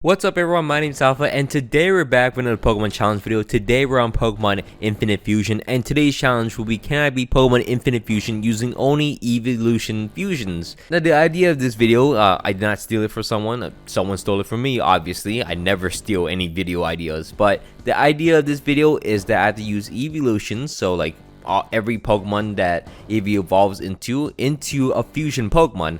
What's up everyone, my name is Alpha and today we're back with another Pokemon challenge video. Today we're on Pokemon Infinite Fusion and today's challenge will be, can I beat Pokemon Infinite Fusion using only Eeveelution fusions? Now the idea of this video, I did not steal it from someone, someone stole it from me obviously. I never steal any video ideas, but the idea of this video is that I have to use Eeveelution, so like every Pokemon that Eevee evolves into a fusion Pokemon.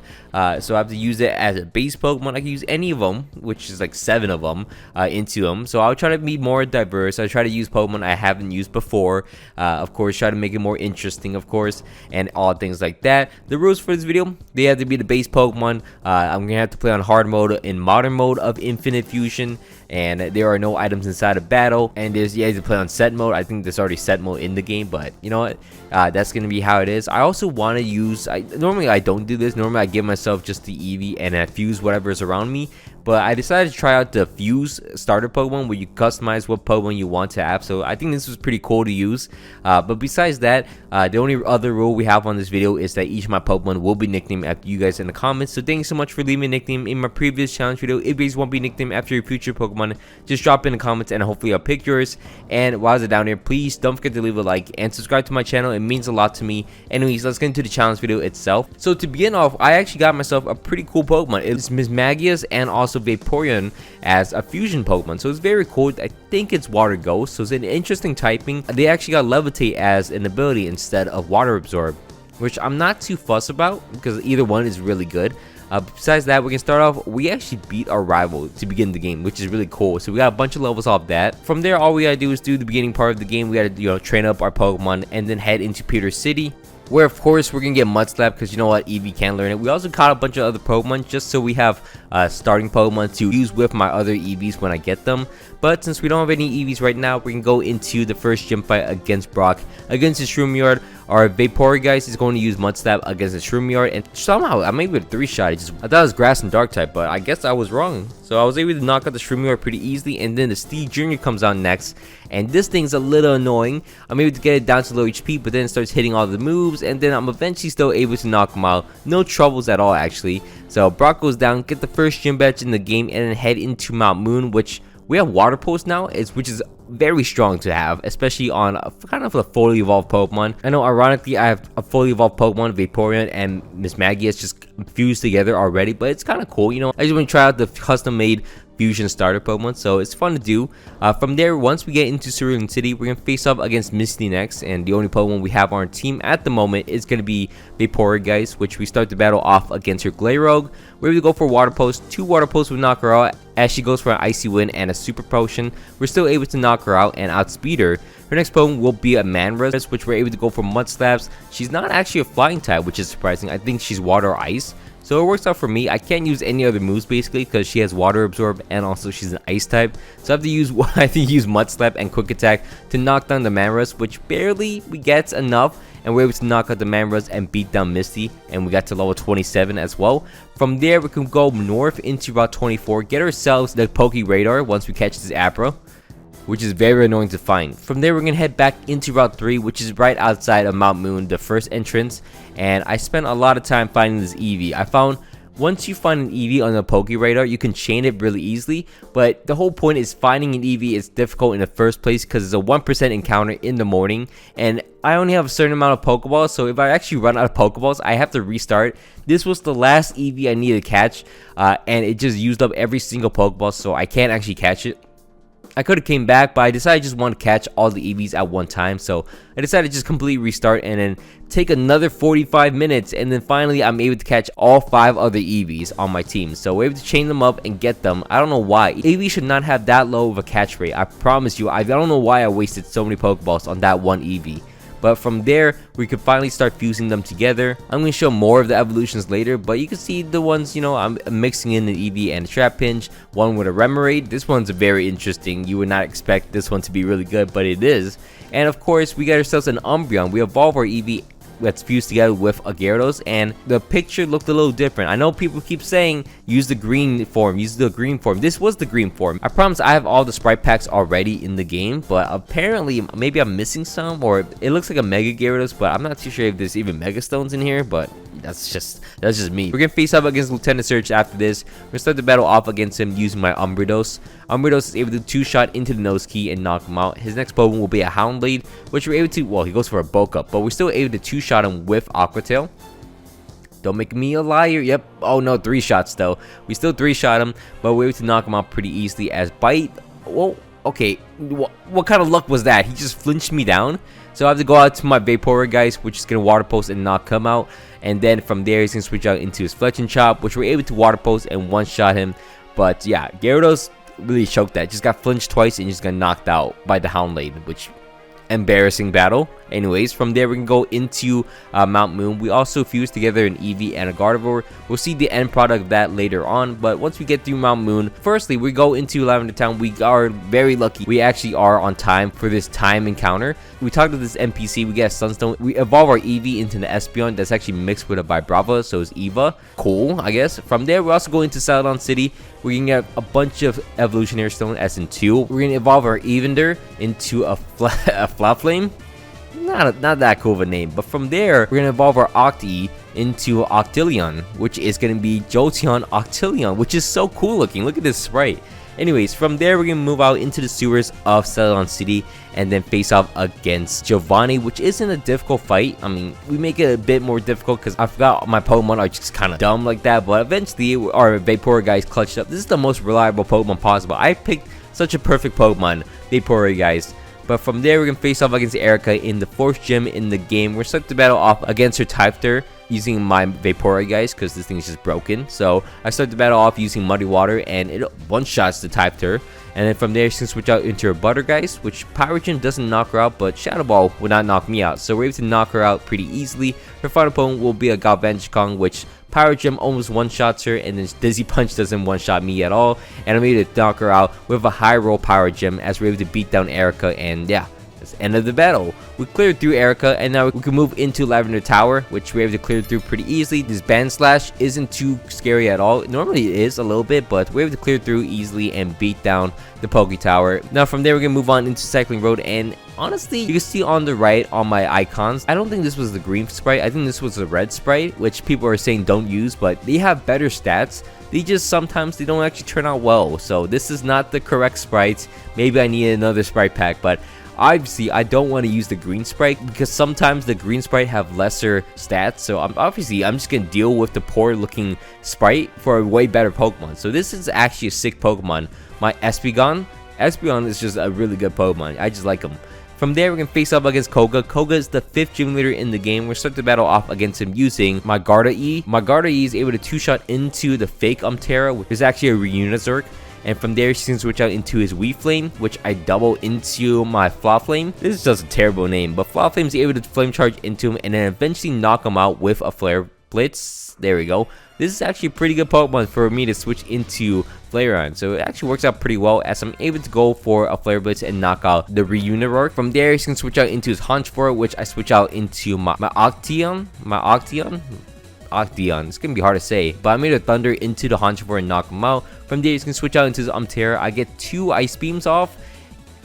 So I have to use it as a base Pokemon. I can use any of them, which is like 7 of them, into them. So I'll try to be more diverse. I'll try to use Pokemon I haven't used before. Of course, try to make it more interesting, of course, and all things like that. The rules for this video, they have to be the base Pokemon. I'm gonna have to play on hard mode in modern mode of Infinite Fusion, and there are no items inside of battle. And you have to play on set mode. I think there's already set mode in the game, but you know what? That's gonna be how it is. I also want to use. Normally I don't do this. Normally I give myself just the Eevee and I fuse whatever is around me. But I decided to try out the Fuse starter Pokemon where you customize what Pokemon you want to have. So I think this was pretty cool to use. But besides that, the only other rule we have on this video is that each of my Pokemon will be nicknamed after you guys in the comments. So thanks so much for leaving a nickname in my previous challenge video. If you guys want to be nicknamed after your future Pokemon, just drop in the comments and hopefully I'll pick yours. And while it's down here, please don't forget to leave a like and subscribe to my channel. It means a lot to me. Anyways, let's get into the challenge video itself. So to begin off, I actually got myself a pretty cool Pokemon. It's Mismagius and also Vaporeon as a fusion Pokemon, so it's very cool. I think it's Water Ghost, so it's an interesting typing. They actually got Levitate as an ability instead of Water Absorb, which I'm not too fussed about because either one is really good. Besides that, we can start off. We actually beat our rival to begin the game, which is really cool. So we got a bunch of levels off that. From there, all we gotta do is do the beginning part of the game. We gotta train up our Pokemon and then head into Peter City, where of course we're gonna get Mudslap because you know what, Eevee can learn it. We also caught a bunch of other Pokemon just so we have starting Pokemon to use with my other Eevees when I get them. But since we don't have any Eevees right now, we can go into the first gym fight against Brock against his Shroomiard. Our Vaporegeist is going to use Mudslap against the Shroomiard, and somehow I made it a 3-shot. I thought it was Grass and Dark type, but I guess I was wrong. So I was able to knock out the Shroomiard pretty easily, and then the Steve Jr. comes on next, and this thing's a little annoying. I'm able to get it down to low HP, but then it starts hitting all the moves, and then I'm eventually still able to knock him out. No troubles at all, actually. So Brock goes down, get the first gym badge in the game, and then head into Mount Moon, which we have Water Pulse now, which is very strong to have, especially on kind of a fully evolved Pokemon. I know, ironically, I have a fully evolved Pokemon, Vaporeon, and Mismagius just fused together already, but it's kind of cool, you know. I just want to try out the custom-made fusion starter Pokemon, so it's fun to do. From there, once we get into Cerulean City, we're gonna face off against Misty next, and the only Pokemon we have on our team at the moment is gonna be Vaporegeist, which we start the battle off against her Glarogue. We're able to go for Water Pulse. 2 Water Pulse would knock her out. As she goes for an Icy Wind and a Super Potion, we're still able to knock her out and outspeed her. Her next Pokemon will be a Manras, which we're able to go for Mudslaps. She's not actually a flying type, which is surprising. I think she's Water or Ice. So it works out for me. I can't use any other moves basically because she has Water Absorb and also she's an Ice type. So I have to use Mudslap and Quick Attack to knock down the Manras, which barely gets enough. And we're able to knock out the Manras and beat down Misty, and we got to level 27 as well. From there, we can go north into Route 24, get ourselves the Poke Radar once we catch this Abra, which is very annoying to find. From there, we're gonna head back into Route 3, which is right outside of Mount Moon, the first entrance. And I spent a lot of time finding this Eevee. I found once you find an Eevee on the Poke Radar, you can chain it really easily, but the whole point is finding an Eevee is difficult in the first place because it's a 1% encounter in the morning, and I only have a certain amount of Pokeballs, so if I actually run out of Pokeballs, I have to restart. This was the last Eevee I needed to catch, and it just used up every single Pokeball, so I can't actually catch it. I could have came back, but I decided I just want to catch all the Eevees at one time, so I decided to just completely restart and then take another 45 minutes, and then finally I'm able to catch all 5 other Eevees on my team. So we're able to chain them up and get them. I don't know why. Eevee should not have that low of a catch rate. I promise you, I don't know why I wasted so many Pokeballs on that one Eevee. But from there, we could finally start fusing them together. I'm going to show more of the evolutions later, but you can see the ones, you know, I'm mixing in an Eevee and a Trapinch, one with a Remoraid. This one's very interesting. You would not expect this one to be really good, but it is. And of course, we got ourselves an Umbreon. We evolve our Eevee that's fused together with a Gyarados, and the picture looked a little different. I know people keep saying use the green form, use the green form. This was the green form. I promise I have all the sprite packs already in the game, but apparently maybe I'm missing some, or it looks like a Mega Gyarados, but I'm not too sure if there's even Mega Stones in here, but that's just me. We're gonna face up against Lieutenant Surge after this. We're gonna start the battle off against him using my Umbredos. Umbredos is able to two-shot into the nose key and knock him out. His next Pokemon will be a Houndblade, which we're able to, well, he goes for a bulk up, but we're still able to two-shot him with Aqua Tail. Don't make me a liar. Yep. Oh no, 3 shots though. We still 3-shot him, but we're able to knock him out pretty easily as Bite. Whoa. Okay. What kind of luck was that? He just flinched me down. So I have to go out to my Vaporeon, guys, which is gonna Water Pulse and knock him out. And then from there, he's gonna switch out into his Fletch and Chop, which we're able to Water Pulse and one-shot him. But yeah, Gyarados really choked that. Just got flinched twice and just got knocked out by the Houndblade, which embarrassing battle. Anyways, from there we can go into Mount Moon. We also fuse together an Eevee and a Gardevoir. We'll see the end product of that later on, but once we get through Mount Moon, firstly we go into Lavender Town. We are very lucky. We actually are on time for this time encounter. We talked to this NPC, we get a Sunstone. We evolve our Eevee into the Espeon that's actually mixed with a Vibrava, so it's Eva. Cool, I guess. From there, we also go into Celadon City. We're gonna get a bunch of Evolutionary Stone, as in 2. We're gonna evolve our Evander into a Flaflame. Not that cool of a name, but from there, we're gonna evolve our Octi into Octilleon, which is gonna be Jolteon Octilleon, which is so cool looking. Look at this sprite. Anyways, from there, we're gonna move out into the sewers of Celadon City and then face off against Giovanni, which isn't a difficult fight. I mean, we make it a bit more difficult because I forgot my Pokemon are just kind of dumb like that, but eventually our Vaporeon guys clutched up. This is the most reliable Pokemon possible. I picked such a perfect Pokemon, Vaporeon guys. But from there, we're going to face off against Erica in the 4th gym in the game. We're starting to battle off against her Typter using my Vaporeon, guys, because this thing is just broken. So I start the battle off using Muddy Water, and it one-shots the Typter. And then from there, she can switch out into her Butter, guys, which Pyro Gym doesn't knock her out, but Shadow Ball would not knock me out. So we're able to knock her out pretty easily. Her final opponent will be a Galvantron, which Pyro Gym almost one-shots her, and then Dizzy Punch doesn't one-shot me at all. And I'm able to knock her out with a high-roll Pyro Gym as we're able to beat down Erica, and yeah. That's the end of the battle. We cleared through Erica, and now we can move into Lavender Tower, which we're able to clear through pretty easily. This Band Slash isn't too scary at all. Normally it is a little bit, but we're able to clear through easily and beat down the Poke Tower. Now from there, we're going to move on into Cycling Road, and honestly, you can see on the right on my icons, I don't think this was the green sprite. I think this was the red sprite, which people are saying don't use, but they have better stats. They just sometimes they don't actually turn out well. So this is not the correct sprite. Maybe I need another sprite pack, but obviously I don't want to use the green sprite because sometimes the green sprite have lesser stats, so I'm just gonna deal with the poor looking sprite for a way better Pokemon. So this is actually a sick Pokemon. My Espeon is just a really good Pokemon. I just like him. From there, we're going to face up against Koga. Koga is the 5th gym leader in the game. We're starting to battle off against him using my Garda-E. My Garda-E is able to two-shot into the fake Umterra, which is actually a Reunizork. And from there, she can switch out into his Weeflame, which I double into my Flaflame. This is just a terrible name, but Flaflame is able to Flame Charge into him and then eventually knock him out with a Flare Blitz. There we go. This is actually a pretty good Pokemon for me to switch into Flareon, so it actually works out pretty well as I'm able to go for a Flare Blitz and knock out the Reunirork. From there, he can switch out into his Haunchfor, which I switch out into my Octeon. It's gonna be hard to say, but I made a Thunder into the Haunchfor and knock him out. From there, he's gonna switch out into his Umterra. I get 2 Ice Beams off,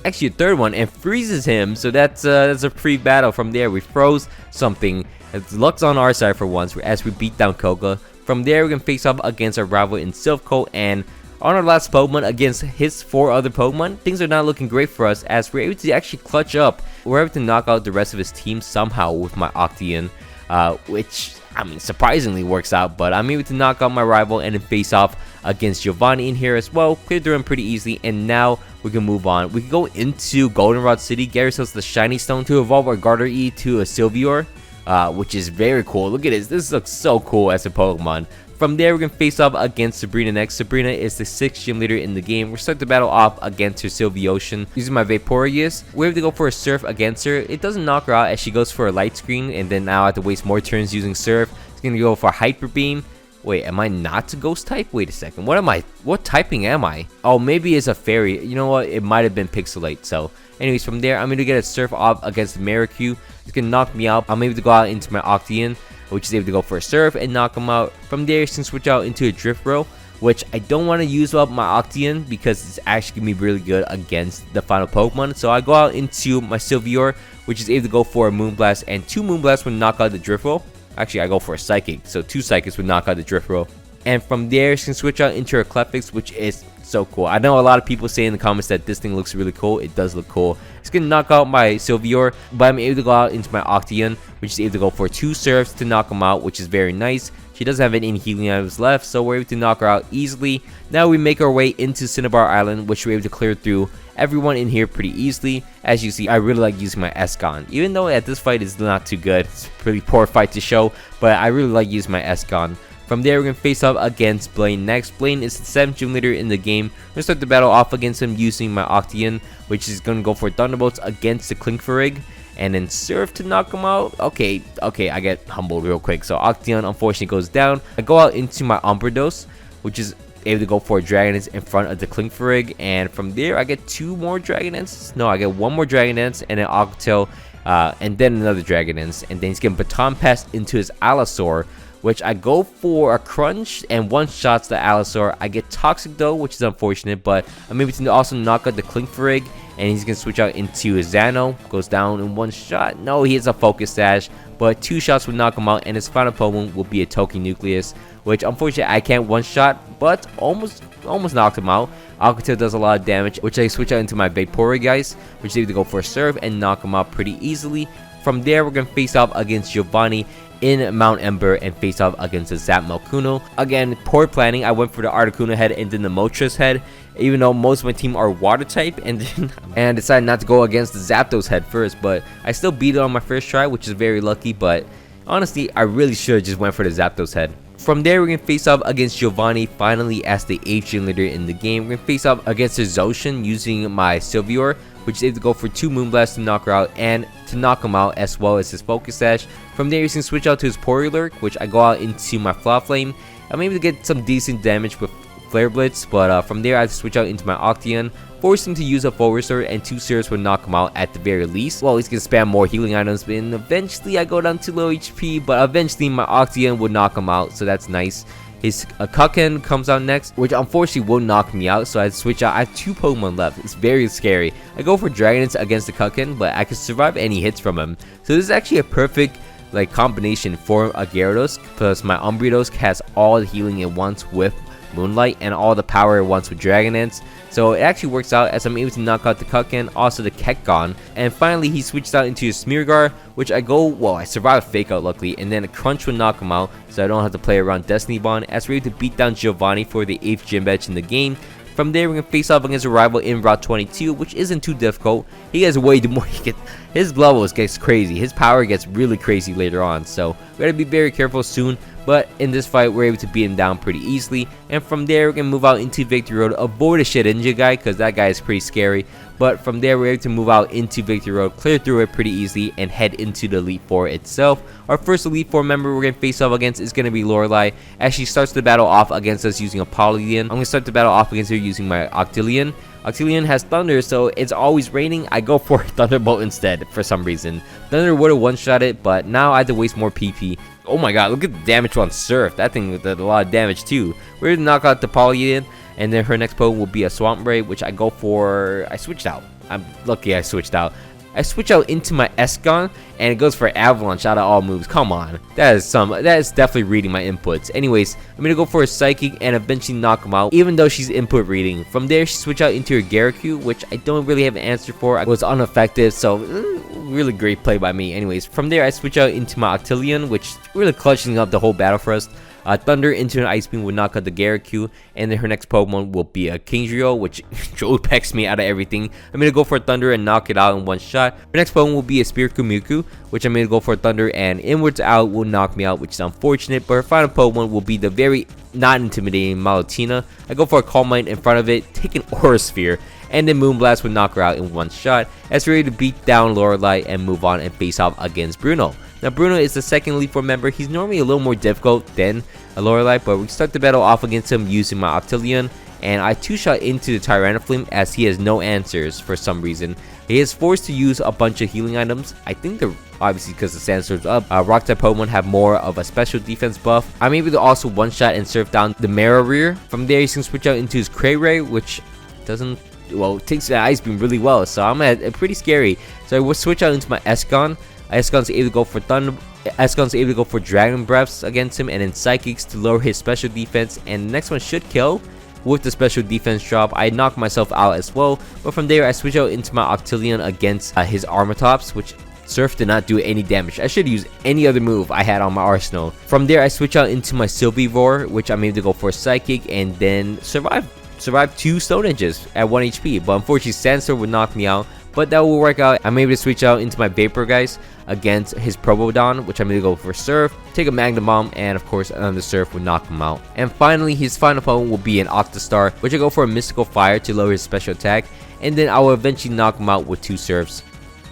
actually a 3rd one, and freezes him. So that's a free battle. From there, we froze something. Luck's on our side for once as we beat down Koga. From there, we can face off against our rival in Silphco, and on our last Pokemon against his 4 other Pokemon, things are not looking great for us as we're able to actually clutch up. We're able to knock out the rest of his team somehow with my Octeon, which, I mean, surprisingly works out, but I'm able to knock out my rival and then face off against Giovanni in here as well. Clear through him pretty easily, and now we can move on. We can go into Goldenrod City, get ourselves the Shiny Stone to evolve our Gardevoir to a Sylveon. Which is very cool. Look at this. This looks so cool as a Pokemon. From there, we're going to face off against Sabrina next. Sabrina is the 6th gym leader in the game. We're starting to battle off against her Eeveelution. Using my Vaporeon, we're able to go for a Surf against her. It doesn't knock her out as she goes for a Light Screen, and then now I have to waste more turns using Surf. It's going to go for Hyper Beam. Wait, am I not a ghost type? Wait a second. What am I? What typing am I? Oh, maybe it's a fairy. You know what? It might have been Pixelate. So, anyways, from there, I'm going to get a Surf off against Maricue. It's going to knock me out. I'm able to go out into my Octeon, which is able to go for a Surf and knock him out. From there, you can switch out into a Drift Row, which I don't want to use up my Octeon because it's actually going to be really good against the final Pokemon. So I go out into my Sylveon, which is able to go for a Moonblast, and 2 Moonblasts would knock out the Drift Row. Actually, I go for a Psychic, so 2 Psychics would knock out the Drift Row. And from there, you can switch out into a Clefix, which is so cool. I know a lot of people say in the comments that this thing looks really cool. It does look cool. It's going to knock out my Sylveon, but I'm able to go out into my Octeon, which is able to go for 2 Surfs to knock him out, which is very nice. She doesn't have any healing items left, so we're able to knock her out easily. Now we make our way into Cinnabar Island, which we're able to clear through everyone in here pretty easily. As you see, I really like using my Escon, even though at this fight it's not too good. It's a pretty poor fight to show, but I really like using my Escon. From there, we're going to face up against Blaine next. Blaine is the 7th gym leader in the game. We're going to start the battle off against him using my Octeon, which is going to go for Thunderbolts against the Klinkferig, and then Surf to knock him out. Okay, I get humbled real quick. So Octeon unfortunately goes down. I go out into my Umbredos, which is able to go for Dragon Dance in front of the Klinkferig, and from there I get 2 more Dragon Dances. No, I get 1 more Dragon Dance and an Octo, and then another Dragon Dance, and then he's getting Baton Pass into his Allosaur, which I go for a Crunch and 1-shots the Allosaur. I get Toxic though, which is unfortunate, but I'm able to also knock out the Klinkferig, and he's going to switch out into his Xano. Goes down in 1 shot. No, he has a Focus Sash, but 2 shots would knock him out, and his final Pokemon will be a Togenucleus, which unfortunately I can't 1-shot, but almost knocked him out. Alcatel does a lot of damage, which I switch out into my Vaporegeist, which is able to go for a Surf and knock him out pretty easily. From there, we're going to face off against Giovanni in Mount Ember and face off against the Zap Malkuno. Again, poor planning. I went for the Articuno head and then the Moltres head, even though most of my team are water type, and decided not to go against the Zapdos head first, but I still beat it on my first try, which is very lucky. But honestly, I really should have just went for the Zapdos head. From there, we're going to face off against Giovanni, finally as the 8th gym leader in the game. We're going to face off against the Zoshin using my Sylveon, which is able to go for 2 Moonblasts to knock her out and to knock him out, as well as his Focus Sash. From there, you can switch out to his Porylurk, which I go out into my Flame. I'm able to get some decent damage with Flare Blitz, but from there, I switch out into my Octeon, force him to use a Full Restore, and 2 Surfs would knock him out at the very least. Well, he's going to spam more healing items, but eventually I go down to low HP, but eventually my Octeon would knock him out, so that's nice. His Kucken comes out next, which unfortunately will knock me out, so I switch out. I have 2 Pokemon left. It's very scary. I go for Dragon Dance against the Kucken, but I can survive any hits from him. So this is actually a perfect combination for a Gyarados, plus my Umbredos has all the healing at once with Moonlight and all the power at once with Dragon Dance. So it actually works out as I'm able to knock out the Kucken, also the Kekgon, and finally he switched out into a Smeargar, which I survived Fake Out luckily, and then a Crunch would knock him out, so I don't have to play around Destiny Bond, as we're able to beat down Giovanni for the 8th gym badge in the game. From there, we're going to face off against a rival in Route 22, which isn't too difficult. He has way more. His levels gets crazy. His power gets really crazy later on, so we got to be very careful soon. But in this fight, we're able to beat him down pretty easily. And from there, we're going to move out into Victory Road. Avoid a Shedinja guy, because that guy is pretty scary. But from there, we're able to move out into Victory Road, clear through it pretty easily, and head into the Elite Four itself. Our first Elite Four member we're going to face off against is going to be Lorelei, as she starts the battle off against us using a Polygon. I'm going to start the battle off against her using my Octilleon. Octilleon has Thunder, so it's always raining. I go for Thunderbolt instead for some reason. Thunder would have one-shot it, but now I have to waste more PP. Oh my god, look at the damage on Surf. That thing did a lot of damage too. We're going to knock out the Polygon, and then her next Pokemon will be a Swamp Ray, which I go for... I switched out. I'm lucky I switched out. I switch out into my Escon, and it goes for Avalanche out of all moves. Come on. That is definitely reading my inputs. Anyways, I'm going to go for a Psychic and eventually knock him out, even though she's input reading. From there, she switch out into her Gyaraku, which I don't really have an answer for. I was ineffective, so really great play by me. Anyways, from there, I switch out into my Octilleon, which really clutching up the whole battle for us. Thunder into an Ice Beam will knock out the Gyaraku, and then her next Pokemon will be a Kingdrio, which Joe pecks me out of everything. I'm going to go for Thunder and knock it out in one shot. Her next Pokemon will be a Spiritomb, which I'm going to go for Thunder and Inwards Out will knock me out, which is unfortunate, but her final Pokemon will be the very not intimidating Malutina. I go for a Calm Mind in front of it, take an Aura Sphere, and then Moonblast would knock her out in one shot, as we're ready to beat down Lorelei and move on and face off against Bruno. Now Bruno is the second Elite Four member. He's normally a little more difficult than a Lorelei, but we start the battle off against him using my Octillion, and I two-shot into the Tyrannoflame as he has no answers for some reason. He is forced to use a bunch of healing items. I think they're obviously because the Sandstorm's up. Rock type Pokemon have more of a special defense buff. I'm able to also one-shot and surf down the Marowreer. From there, you can switch out into his Cray-Ray, which doesn't, well, takes the Ice Beam really well. So I'm at pretty scary. So I will switch out into my Escon. Escon's able to go for Thunder. Escon's able to go for Dragon Breaths against him, and then Psychics to lower his special defense. And the next one should kill. With the special defense drop, I knock myself out as well. But from there, I switch out into my Octillion against his Armatops, which Surf did not do any damage. I should use any other move I had on my arsenal. From there, I switch out into my Sylveroar, which I'm able to go for Psychic and then survive 2 Stone Edges at 1 HP. But unfortunately, Sandstorm would knock me out. But that will work out. I'm able to switch out into my Vapor Guys against his Probodon, which I'm going to go for Surf, take a Magnum Bomb, and of course another Surf would knock him out. And finally, his final opponent will be an Octostar, which I go for a Mystical Fire to lower his special attack, and then I will eventually knock him out with 2 Surfs.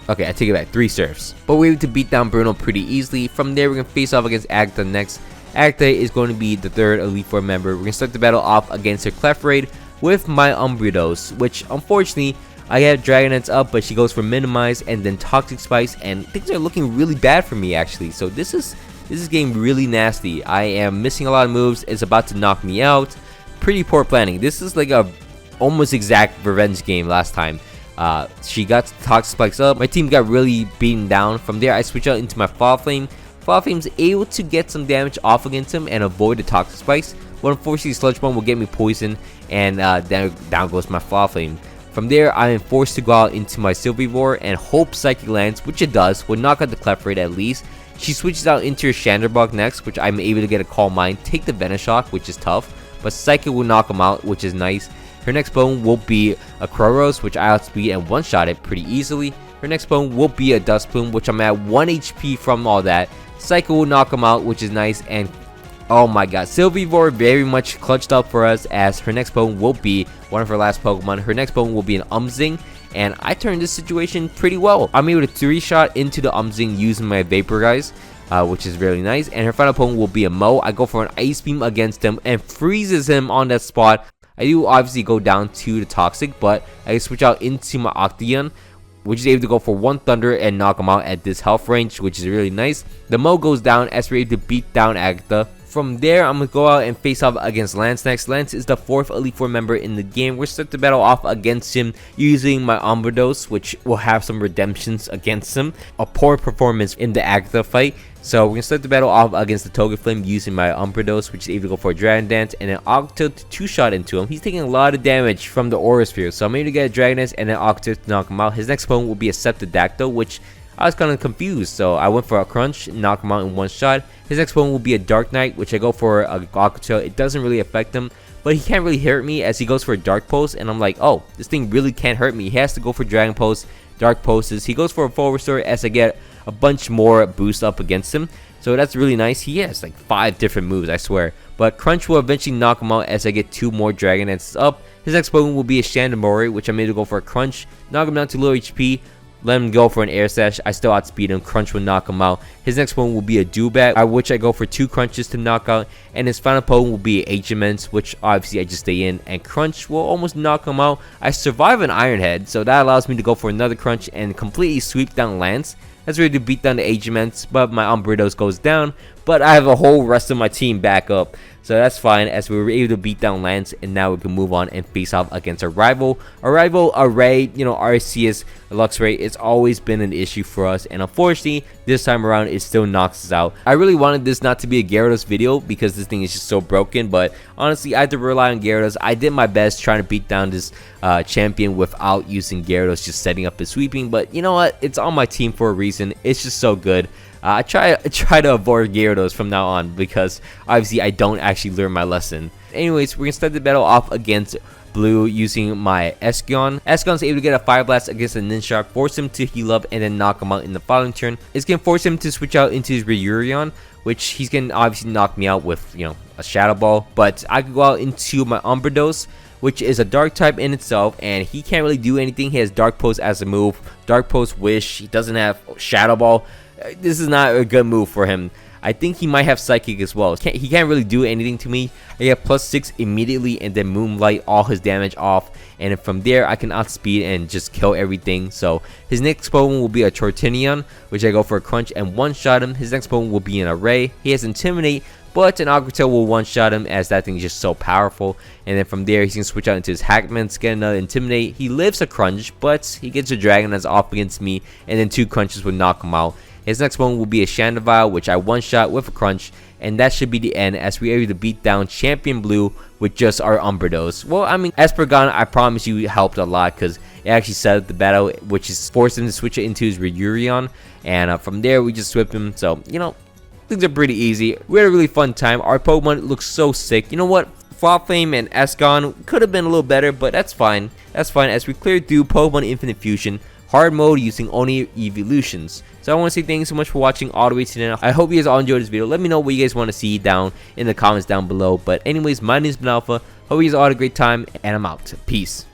Okay, I take it back, 3 Surfs. But we're able to beat down Bruno pretty easily. From there, we're going to face off against Agatha next. Agatha is going to be the 3rd Elite Four member. We're going to start the battle off against her Clefairy with my Umbreon, which unfortunately, I have Dragonette's up, but she goes for Minimize and then Toxic Spice, and things are looking really bad for me actually. So this is getting really nasty. I am missing a lot of moves. It's about to knock me out. Pretty poor planning. This is like a almost exact revenge game last time. She got Toxic Spikes up. My team got really beaten down. From there, I switch out into my Fall Flame. Fall Flame's able to get some damage off against him and avoid the Toxic Spikes. But unfortunately, Sludge Bomb will get me poisoned, and then down goes my Fall Flame. From there, I am forced to go out into my Sylveroar and hope Psychic lands, which it does, would knock out the Clefairy at least. She switches out into her Chandelbog next, which I'm able to get a Calm Mind, take the Venoshock, which is tough, but Psychic will knock him out, which is nice. Her next bone will be a Kroros, which I outspeed and one-shot it pretty easily. Her next bone will be a Dust Plume, which I'm at 1 HP from all that. Psychic will knock him out, which is nice, and oh my god, Sylveroar very much clutched up for us, as her next Pokemon will be one of her last Pokemon. Her next Pokemon will be an Umzing, and I turned this situation pretty well. I'm able to 3-shot into the Umzing using my Vapor Guys, which is really nice. And her final Pokemon will be a Mo. I go for an Ice Beam against him and freezes him on that spot. I do obviously go down to the Toxic, but I switch out into my Octillion, which is able to go for 1 Thunder and knock him out at this health range, which is really nice. The Mo goes down as we're able to beat down Agatha. From there, I'm going to go out and face off against Lance next. Lance is the 4th Elite Four member in the game. We're start the battle off against him using my Umbreon, which will have some redemptions against him. A poor performance in the Agatha fight. So we're going to start the battle off against the Togeflame using my Umbreon, which is able to go for a Dragon Dance and an Octo to 2-shot into him. He's taking a lot of damage from the Aura Sphere, so I'm able to get a Dragon Dance and an Octo to knock him out. His next opponent will be a Septidactyl, which I was kind of confused, so I went for a Crunch, knock him out in 1 shot. His next one will be a Dark Knight, which I go for a Gawk-Tail. It doesn't really affect him, but he can't really hurt me as he goes for a Dark Pulse, and I'm like, oh, this thing really can't hurt me. He has to go for Dragon Pulse, Dark Pulses. He goes for a Full Restore as I get a bunch more boost up against him, so that's really nice. He has like 5 different moves, I swear. But Crunch will eventually knock him out as I get 2 more Dragon Dances up. His next Pokemon will be a Shandamori, which I'm able to go for a Crunch, knock him down to low HP, let him go for an Air Slash. I still outspeed him. Crunch will knock him out. His next one will be a Dewbat, which I go for 2 Crunches to knock out. And his final Pokemon will be HMNs, which obviously I just stay in. And Crunch will almost knock him out. I survive an Iron Head, so that allows me to go for another Crunch and completely sweep down Lance. That's ready to beat down the Agements, but my Umbreon goes down. But I have a whole rest of my team back up, so that's fine, as we were able to beat down Lance, and now we can move on and face off against our rival. Our rival, Array, Arceus, Luxray, it's always been an issue for us, and unfortunately, this time around, it still knocks us out. I really wanted this not to be a Gyarados video, because this thing is just so broken, but honestly, I had to rely on Gyarados. I did my best trying to beat down this champion without using Gyarados, just setting up his sweeping, but you know what? It's on my team for a reason. It's just so good. I try to avoid Gyarados from now on, because obviously I don't actually learn my lesson. Anyways, we're gonna start the battle off against Blue using my Espeon. Espeon's able to get a Fire Blast against a Ninja, force him to heal up and then knock him out in the following turn. It's gonna force him to switch out into his Reurion, which he's gonna obviously knock me out with a Shadow Ball. But I could go out into my Umbreon, which is a Dark type in itself, and he can't really do anything. He has Dark Pulse as a move, Dark Pulse Wish. He doesn't have Shadow Ball. this is not a good move for him. I think he might have Psychic as well. He can't really do anything to me. I get +6 immediately and then Moonlight all his damage off. And then from there, I can outspeed and just kill everything. So his next Pokemon will be a Tortinion, which I go for a Crunch and one-shot him. His next Pokemon will be an Array. He has Intimidate, but an Aqua Tail will one-shot him as that thing is just so powerful. And then from there, he's going to switch out into his Hackmans, get another Intimidate. He lives a Crunch, but he gets a Dragon that's off against me. And then 2 Crunches would knock him out. His next one will be a Chandevile, which I one-shot with a Crunch, and that should be the end as we are able to beat down Champion Blue with just our Umbrados. Well, I mean, Espergon, I promise you, helped a lot because it actually set up the battle, which is forced him to switch it into his Reurion, and from there, we just whipped him, so, you know, things are pretty easy. We had a really fun time. Our Pokemon looks so sick. You know what? Flopflame and Esgon could have been a little better, but that's fine. That's fine as we cleared through Pokemon Infinite Fusion hard mode using only Eeveelutions. So I want to say thank you so much for watching all the way to the end. I hope you guys all enjoyed this video. Let me know what you guys want to see down in the comments down below. But anyways, my name is Alpha. Hope you guys all had a great time, and I'm out. Peace.